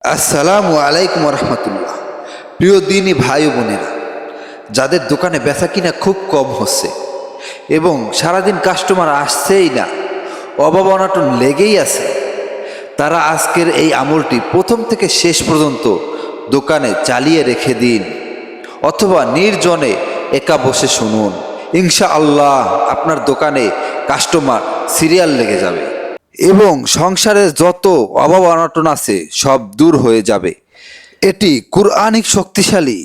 আসসালামু আলাইকুম রহমতুল্লাহ। প্রিয় দিনী ভাই ও বোনেরা, যাদের দোকানে বেচা কিনা খুব কম হচ্ছে এবং সারাদিন কাস্টমার আসছেই না, অভাব অনাটন লেগেই আছে, তারা আজকের এই আমলটি প্রথম থেকে শেষ পর্যন্ত দোকানে চালিয়ে রেখে দিন, অথবা নির্জনে একা বসে শুনুন। ইনশাআল্লাহ আপনার দোকানে কাস্টমার সিরিয়াল লেগে যাবে এবং সংসারে যত অভাব অনটন আছে সব দূর হয়ে যাবে। এটি কুরআনিক শক্তিশালী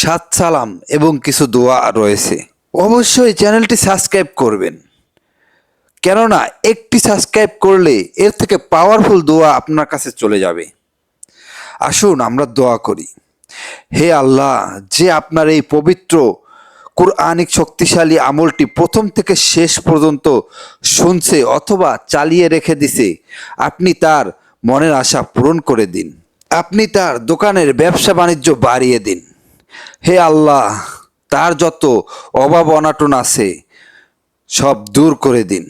৭ সালাম এবং কিছু দোয়া রয়েছে। অবশ্যই চ্যানেলটি সাবস্ক্রাইব করবেন, কেননা একটি সাবস্ক্রাইব করলে এর থেকে পাওয়ারফুল দোয়া আপনার কাছে চলে যাবে। আসুন আমরা দোয়া করি। হে আল্লাহ, যে আপনার এই পবিত্র কুরআনিক শক্তিশালী আমলটি প্রথম থেকে শেষ পর্যন্ত শুনছে অথবা চালিয়ে রেখে দিছে, আপনি তার মনের আশা পূরণ করে দিন। আপনি তার দোকানের ব্যবসা বাণিজ্য বাড়িয়ে দিন। হে আল্লাহ, তার যত অভাব অনাটন আছে সব দূর করে দিন।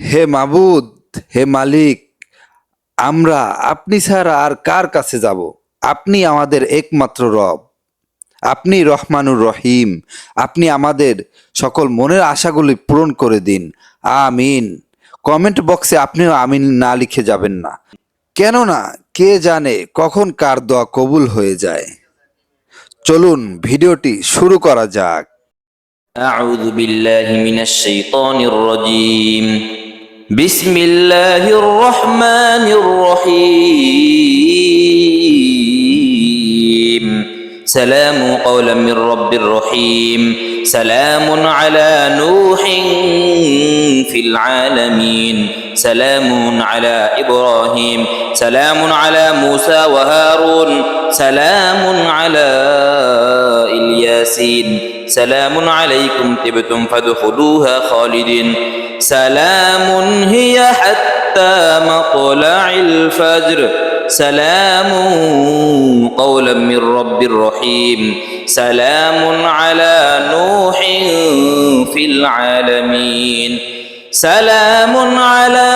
হে মাবুদ, হে মালিক, আমরা আপনি ছাড়া আর কার কাছে যাব? আপনি আমাদের একমাত্র রব, আপনি রহমানুর রহিম। আপনি আমাদের সকল মনের আশাগুলি পূরণ করে দিন। আমিন। কমেন্ট বক্সে আপনিও আমিন না লিখে যাবেন না, কেননা কে জানে কখন কার দোয়া কবুল হয়ে যায়। চলুন ভিডিওটি শুরু করা যাক। أعوذ بالله من الشيطان الرجيم. بسم الله الرحمن الرحيم. سلام قولا من رب رحيم. سلام على نوح في العالمين. سلام على إبراهيم. سلام على موسى وهارون. سلام على الياسين. سلام عليكم طبتم فادخلوها خالدين. سلام هي حتى مطلع الفجر. سلام قولا من رب رحيم. سلام على نوح في العالمين. سلام على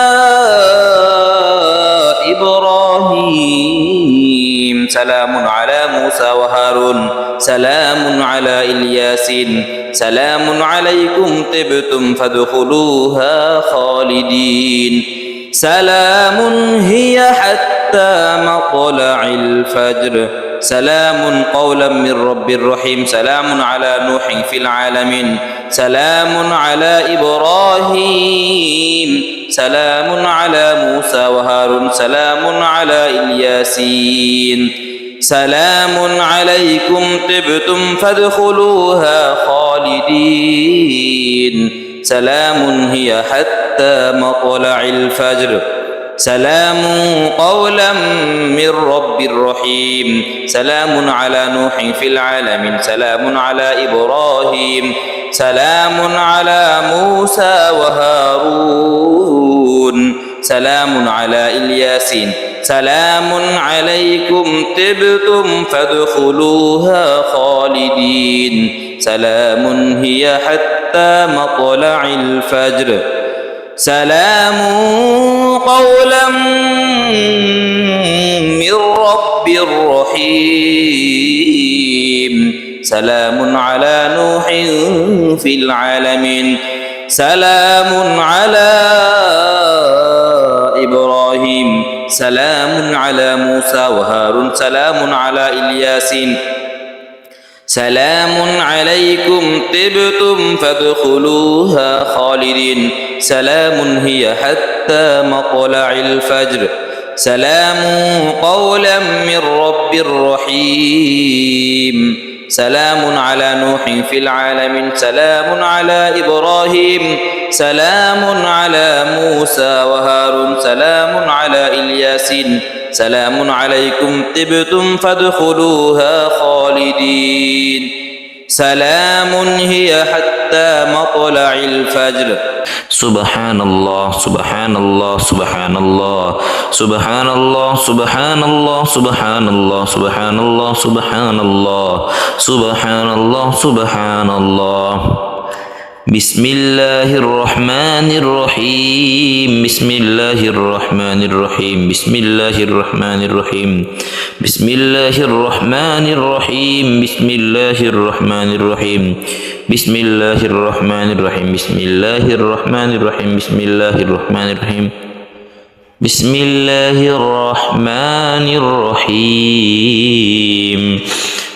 إبراهيم. سلام على موسى وهارون. سلام على الياسين. سلام عليكم طبتم فادخلوها خالدين. سلام هي حتى مطلع الفجر. سلام قولا من رب رحيم. سلام على نوح في العالمين. سلام على إبراهيم. سلام على موسى وهارون. سلام على الياسين. سلام عليكم طبتم فادخلوها خالدين. سلام هي حتى مطلع الفجر. سلام قولا من رب رحيم. سلام على نوح في العالمين. سلام على إبراهيم. سلام على موسى وهارون. سلام على الياسين. سلام عليكم طبتم فادخلوها خالدين. سلام هي حتى مطلع الفجر. سلام قولا من رب رحيم. سلام على نوح في العالمين. سلام على إبراهيم. سلام على موسى وهارون. سلام على الياسين. سلام عليكم طبتم فادخلوها خالدين. سلام هي حتى مطلع الفجر. سلام قولا من رب رحيم. سلام على نوح في العالمين. سلام على إبراهيم. سلام على موسى وهارون. سلام على الياسين. سلام عليكم طبتم فادخلوها خالدين. سلام هي حتى مطلع الفجر. سبحان الله سبحان الله سبحان الله سبحان الله سبحان الله سبحان الله سبحان الله سبحان الله سبحان الله سبحان الله. بسم الله الرحمن الرحيم بسم الله الرحمن الرحيم بسم الله الرحمن الرحيم بسم الله الرحمن الرحيم بسم الله الرحمن الرحيم بسم الله الرحمن الرحيم بسم الله الرحمن الرحيم بسم الله الرحمن الرحيم بسم الله الرحمن الرحيم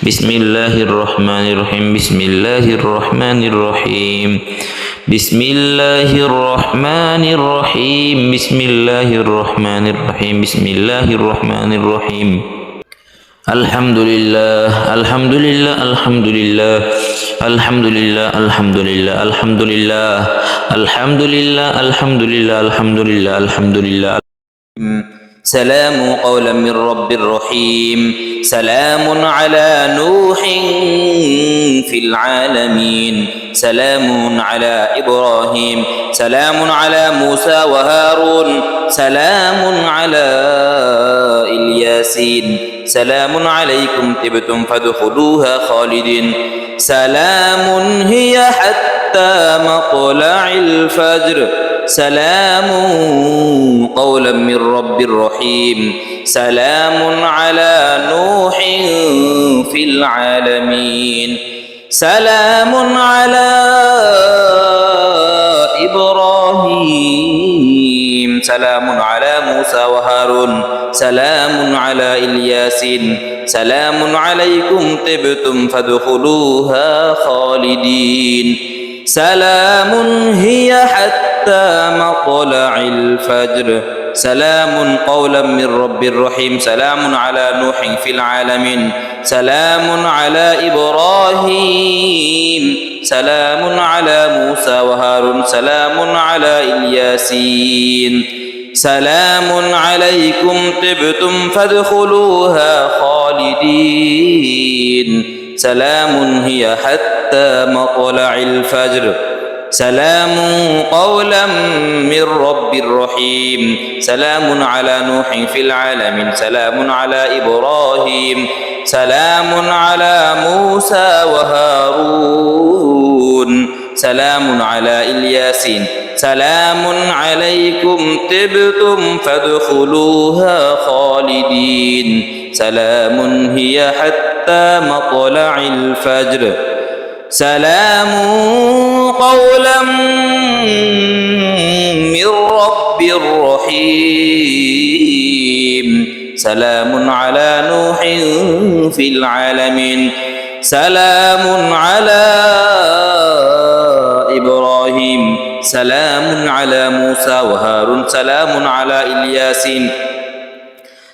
بسم الله الرحمن الرحيم بسم الله الرحمن الرحيم بسم الله الرحمن الرحيم بسم الله الرحمن الرحيم بسم الله الرحمن الرحيم الحمد لله الحمد لله الحمد لله الحمد لله الحمد لله الحمد لله الحمد لله الحمد لله الحمد لله الحمد لله سلام قولا من رب رحيم سلام على نوح في العالمين سلام على إبراهيم سلام على موسى وهارون سلام على الياسين سلام عليكم طبتم فادخلوها خالدين سلام هي حتى مطلع الفجر سلام قولا من رب رحيم سلام على نوح في العالمين سلام على إبراهيم سلام على موسى وهارون سلام على الياسين سلام عليكم طبتم فادخلوها خالدين سلام هي حتى مطلع الفجر سلام قولا من رب رحيم سلام على نوح في العالمين سلام على إبراهيم سلام على موسى وهارون سلام على الياسين سلام عليكم طبتم فادخلوها خالدين سلام هي حتى مطلع الفجر سلام قولا من رب رحيم سلام على نوح في العالمين سلام على إبراهيم سلام على موسى وهارون سلام على الياسين سلام عليكم طبتم فادخلوها خالدين سلام هي حتى مطلع الفجر سلام قولا من رب رحيم سلام على نوح في العالمين سلام على إبراهيم سلام على موسى وهارون سلام على الياسين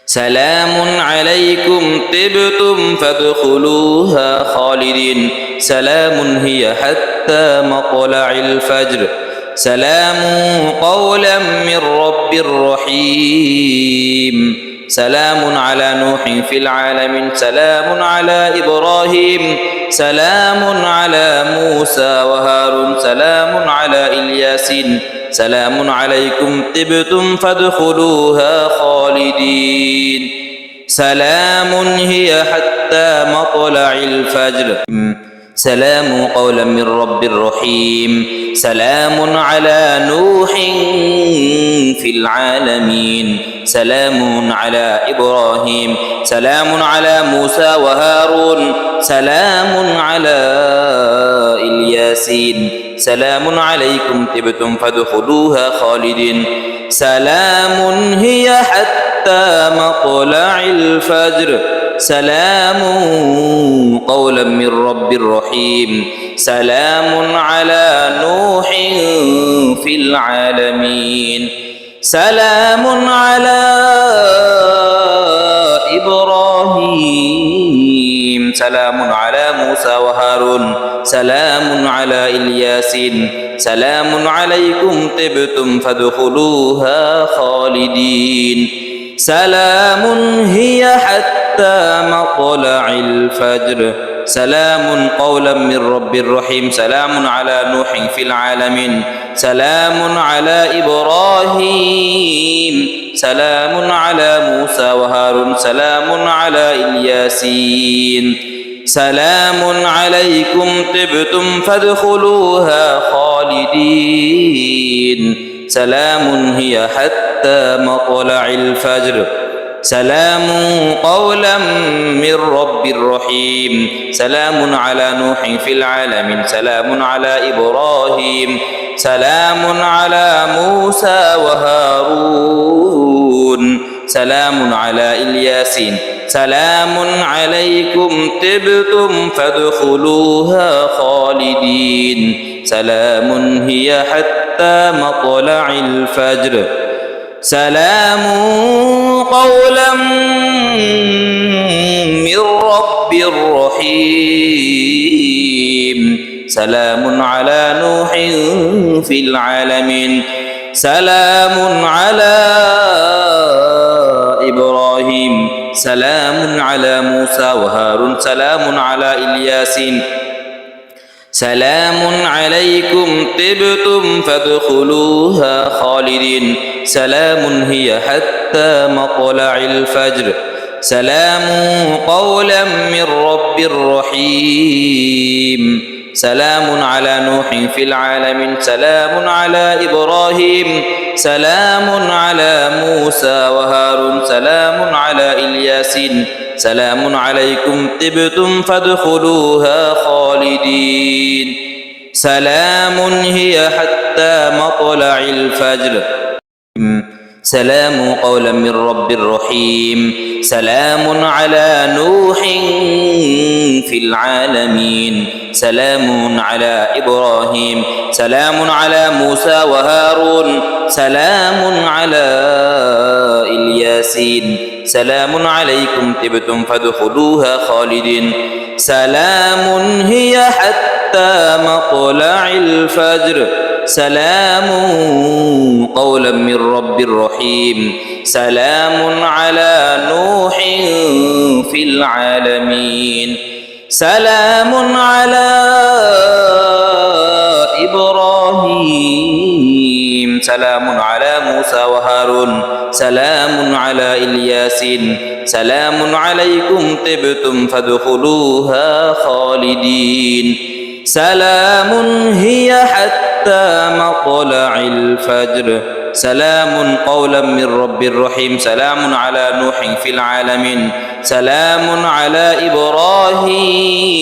سلام عليكم طبتم فادخلوها خالدين سلام هي حتى مطلع الفجر سلام قولا من رب رحيم سلام على نوح في العالمين سلام على إبراهيم سلام على موسى وهارون سلام على الياسين سلام عليكم طبتم فادخلوها خالدين سلام هي حتى مطلع الفجر سلام قولا من رب رحيم سلام على نوح في العالمين سلام على إبراهيم سلام على موسى وهارون سلام على الياسين سلام عليكم طبتم فادخلوها خالدين سلام هي حتى مطلع الفجر سلام قولا من رب رحيم سلام على نوح في العالمين سلام على إبراهيم سلام على موسى وهارون سلام على الياسين سلام عليكم طبتم فادخلوها خالدين سلام هي حتى مطلع الفجر سلام قولا من رب رحيم سلام على نوح في العالمين سلام على إبراهيم سلام على موسى وهارون سلام على الياسين سلام عليكم طبتم فادخلوها خالدين سلام هي حتى مطلع الفجر سلام قولا من رب رحيم سلام على نوح في العالمين سلام على إبراهيم سلام على موسى وهارون سلام على الياسين سلام عليكم طبتم فادخلوها خالدين سلام هي حتى مطلع الفجر سلام قولا من رب رحيم سلام على نوح في العالمين سلام على إبراهيم سلام على موسى وهارون سلام على الياسين سلام عليكم طبتم فادخلوها خالدين سلام هي حتى مطلع الفجر سلام قولا من رب رحيم سلام على نوح في العالمين سلام على إبراهيم سلام على موسى وهارون سلام على الياسين سلام عليكم طبتم فادخلوها خالدين سلام هي حتى مطلع الفجر سلام قولا من رب رحيم سلام على نوح في العالمين سلام على إبراهيم سلام على موسى وهارون سلام على الياسين سلام عليكم طبتم فادخلوها خالدين سلام هي حتى مطلع الفجر سلام قولا من رب رحيم سلام على نوح في العالمين سلام على إبراهيم سلام على موسى وهارون سلام على الياسين سلام عليكم طبتم فادخلوها خالدين سلام هي حتى مطلع الفجر سلام قولا من رب رحيم سلام على نوح في العالمين سلام على إبراهيم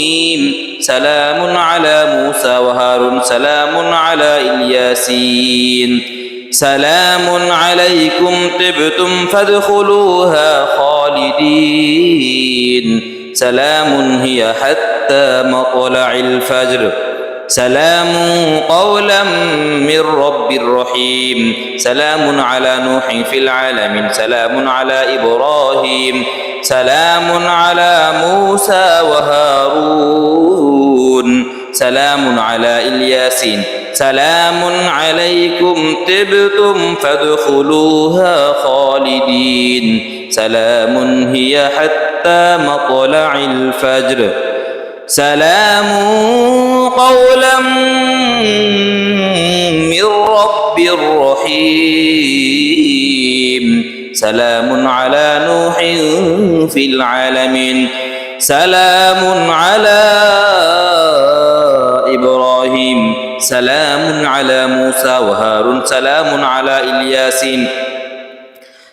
سلام على موسى وهارون سلام على الياسين سلام عليكم طبتم فادخلوها خالدين سلام هي حتى مطلع الفجر سلام قولا من رب رحيم سلام على نوح في العالمين سلام على إبراهيم سلام على موسى وهارون سلام على الياسين سلام عليكم طبتم فادخلوها خالدين سلام هي حتى مطلع الفجر سلام قولا من رب رحيم سلام على نوح في العالمين سلام على إبراهيم سلام على موسى وهارون سلام على الياسين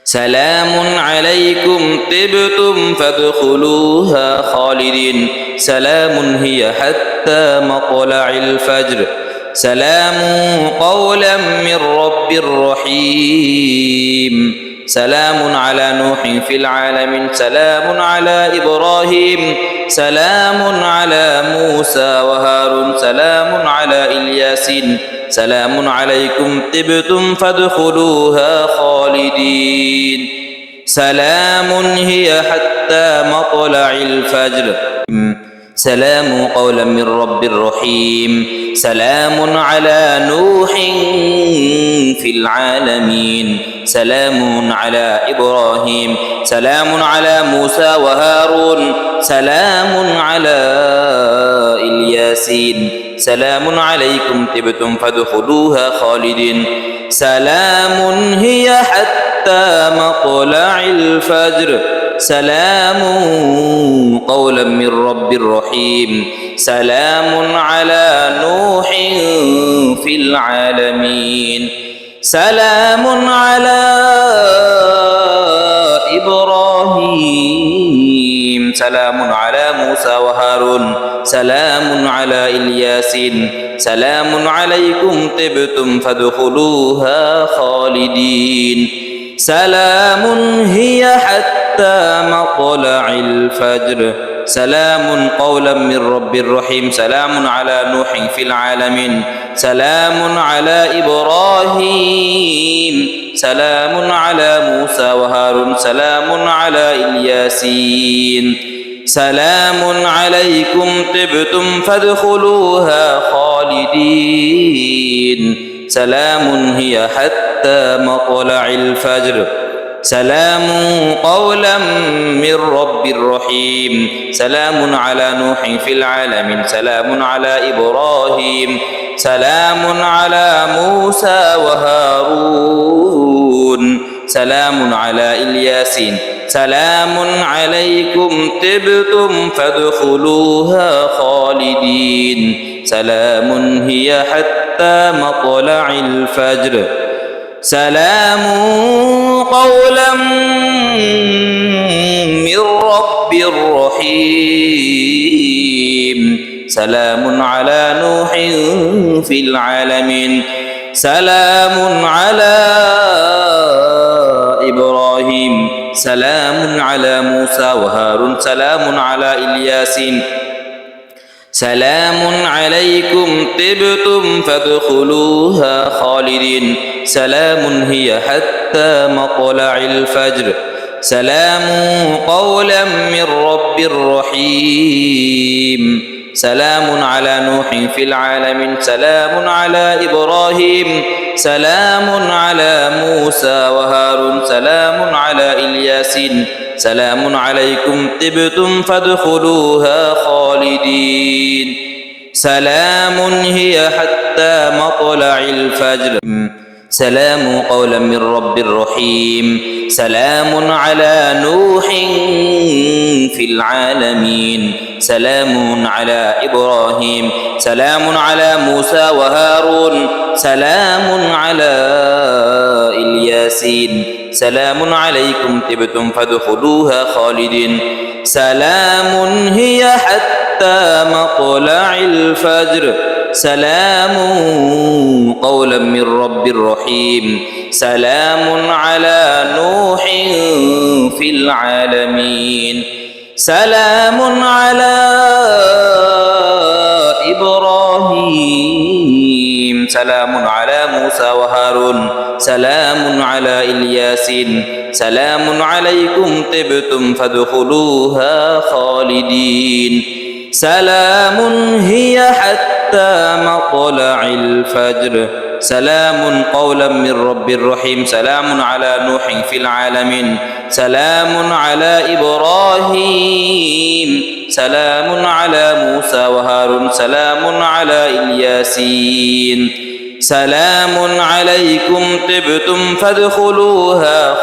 سلام عليكم طبتم فادخلوها خالدين سلام هي حتى مطلع الفجر سلام قولا من رب رحيم سلام على نوح في العالمين سلام على إبراهيم سلام على موسى وهارون سلام على الياسين سلام عليكم طبتم فادخلوها خالدين سلام هي حتى مطلع الفجر سلام قولا من رب رحيم سلام على نوح في العالمين سلام على إبراهيم سلام على موسى وهارون سلام على الياسين سلام عليكم طبتم فادخلوها خالدين سلام هي حتى حتى مطلع الفجر سلام قولا من رب رحيم سلام على نوح في العالمين سلام على إبراهيم سلام على موسى وهارون سلام على الياسين سلام عليكم طبتم فادخلوها خالدين سلام هي حتى مطلع الفجر سلام قولا من رب رحيم سلام على نوح في العالمين سلام على إبراهيم سلام على موسى وهارون سلام على الياسين سلام عليكم طبتم فادخلوها خالدين سلام هي حتى مطلع الفجر سلام قولا من رب رحيم سلام على نوح في العالمين سلام على إبراهيم سلام على موسى وهارون سلام على الياسين سلام عليكم طبتم فادخلوها خالدين سلام هي حتى مطلع الفجر سلام قولا من رب رحيم سلام على نوح في العالمين سلام على إبراهيم سلام على موسى وهارون سلام على الياسين سلام عليكم طبتم فادخلوها خالدين سلام هي حتى مطلع الفجر سلام قولا من رب رحيم سلام على نوح في العالمين سلام على إبراهيم سلام على موسى وهارون سلام على الياسين سلام عليكم طبتم فادخلوها خالدين سلام هي حتى مطلع الفجر سلام قولا من رب رحيم سلام على نوح في العالمين سلام على إبراهيم سلام على موسى وهارون سلام على الياسين سلام عليكم طبتم فادخلوها خالدين سلام هي حتى مطلع الفجر سلام قولا من رب رحيم سلام على نوح في العالمين سلام على إبراهيم سلام على موسى وهارون سلام على الياسين سلام عليكم طبتم فادخلوها خالدين سلام هي حتى مطلع الفجر سلام قولا من رب رحيم سلام على نوح في العالمين سلام على إبراهيم سلام على موسى وهارون سلام على الياسين سلام عليكم طبتم فادخلوها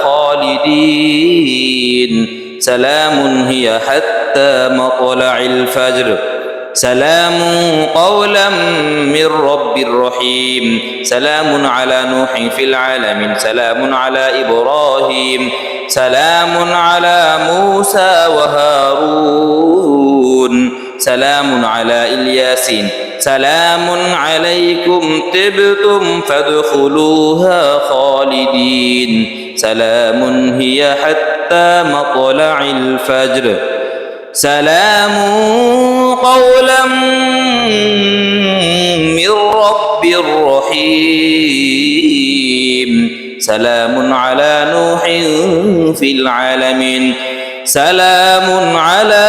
خالدين سلام هي حتى مطلع الفجر سلام قولا من رب رحيم سلام على نوح في العالمين سلام على إبراهيم سلام على موسى وهارون سلام على الياسين سلام عليكم طبتم فادخلوها خالدين سلام هي حتى مطلع الفجر سلام قولا من رب رحيم سلام على نوح في العالمين سلام على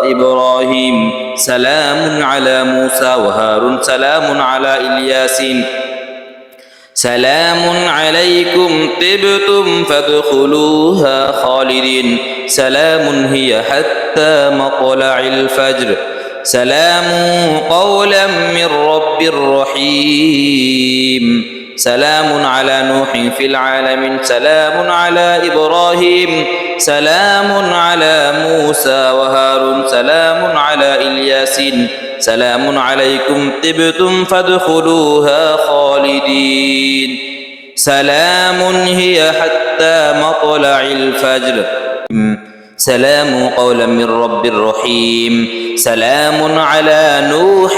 إبراهيم سلام على موسى وهارون سلام على الياسين سلام عليكم طبتم فادخلوها خالدين سلام هي حتى مطلع الفجر سلام قولا من رب رحيم سلام على نوح في العالمين سلام على إبراهيم سلام على موسى وهارون سلام على الياسين سلام عليكم طبتم فادخلوها خالدين سلام هي حتى مطلع الفجر سلام قولا من رب رحيم سلام على نوح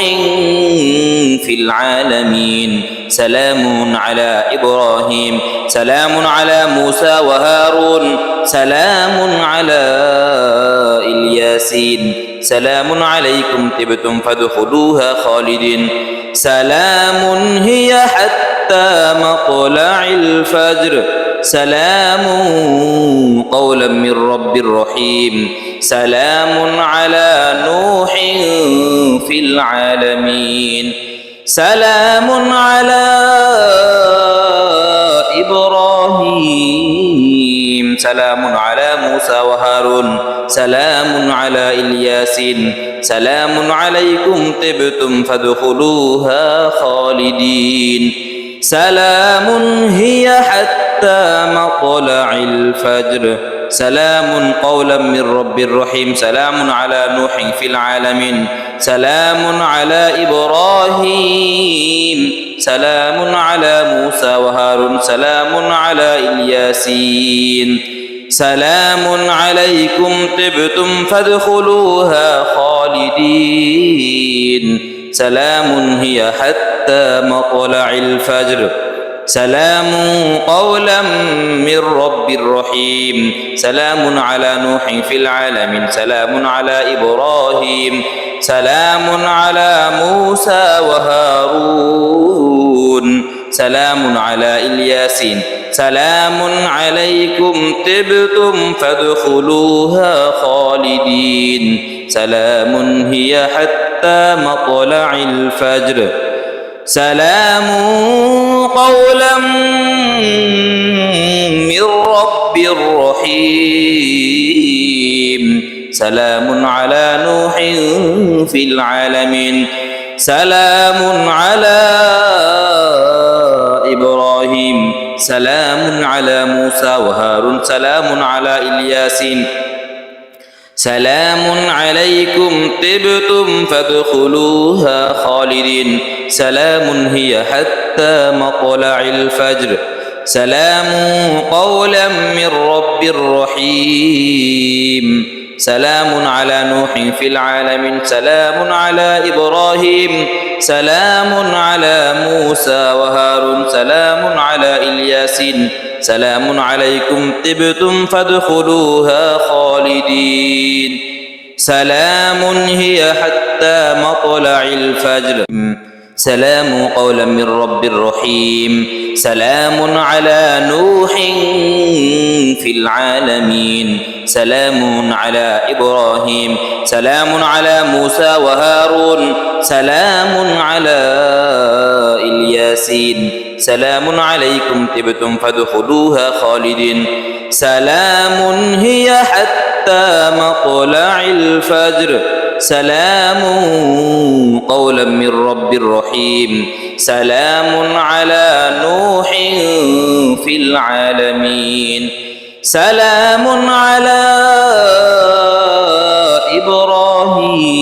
في العالمين سلام على إبراهيم سلام على موسى وهارون سلام على الياسين سلام عليكم طبتم فادخلوها خالدين سلام هي حتى مطلع الفجر سلام قولا من رب رحيم سلام على نوح في العالمين سلام على إبراهيم سلام على موسى وهارون سلام على الياسين سلام عليكم طبتم فادخلوها خالدين سلام هي حتى مطلع الفجر سلام قولا من رب رحيم سلام على نوح في العالمين سلام على إبراهيم سلام على موسى وهارون سلام على الياسين سلام عليكم طبتم فادخلوها خالدين سلام هي حتى مطلع الفجر سلام قولا من رب رحيم سلام على نوح في العالمين سلام على إبراهيم سلام على موسى وهارون سلام على الياسين سلام عليكم طبتم فادخلوها خالدين سلام هي حتى مطلع الفجر سلام قولا من رب رحيم سلام على نوح في العالمين سلام على إبراهيم سلام على موسى وهارون سلام على الياسين سلام عليكم طبتم فادخلوها خالدين سلام هي حتى مطلع الفجر سلام قولا من رب رحيم سلام على نوح في العالمين سلام على إبراهيم سلام على موسى وهارون سلام على الياسين سلام عليكم طبتم فادخلوها خالدين سلام هي حتى مطلع الفجر سلام قولا من رب رحيم سلام على نوح في العالمين سلام على إبراهيم سلام على موسى وهارون سلام على الياسين سلام عليكم طبتم فادخلوها خالدين سلام هي حتى مطلع الفجر سلام قولا من رب رحيم سلام على نوح في العالمين سلام على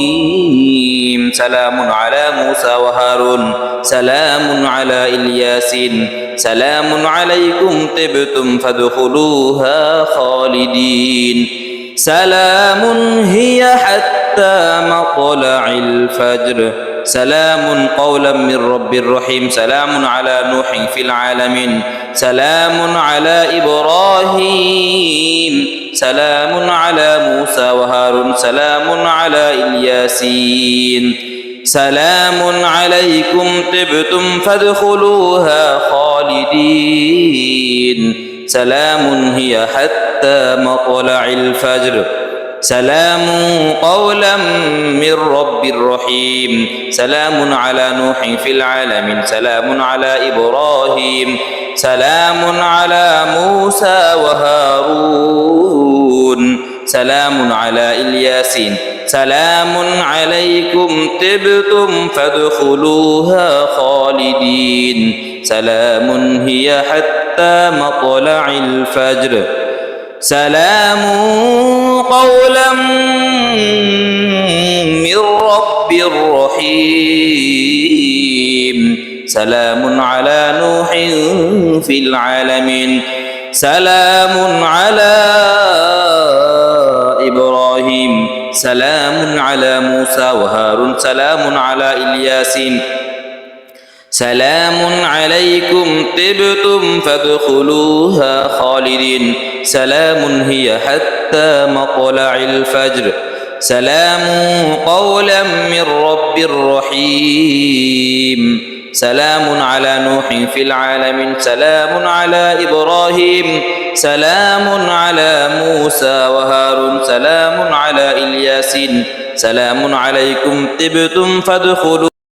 إبراهيم سلام على موسى وهارون سلام على الياسين سلام عليكم طبتم فادخلوها خالدين سلام هي حتى مطلع الفجر سلام قولا من رب رحيم سلام على نوح في العالمين سلام على إبراهيم سلام على موسى وهارون سلام على الياسين سلام عليكم طبتم فادخلوها خالدين سلام هي حتى مطلع الفجر سلام قولا من رب رحيم سلام على نوح في العالمين سلام على إبراهيم سلام على موسى وهارون سلام على الياسين سلام عليكم طبتم فادخلوها خالدين سلام هي حتى مطلع الفجر سلام قولا من رب رحيم سلام على نوح في العالمين سلام على إبراهيم سلام على موسى وهارون سلام على إلياسين سلام عليكم طبتم فادخلوها خالدين سلام هي حتى مطلع الفجر سلام قولا من رب رحيم سلام على نوح في العالمين سلام على إبراهيم سلام على موسى وهارون سلام على إلياسين سلام عليكم طبتم فادخلوا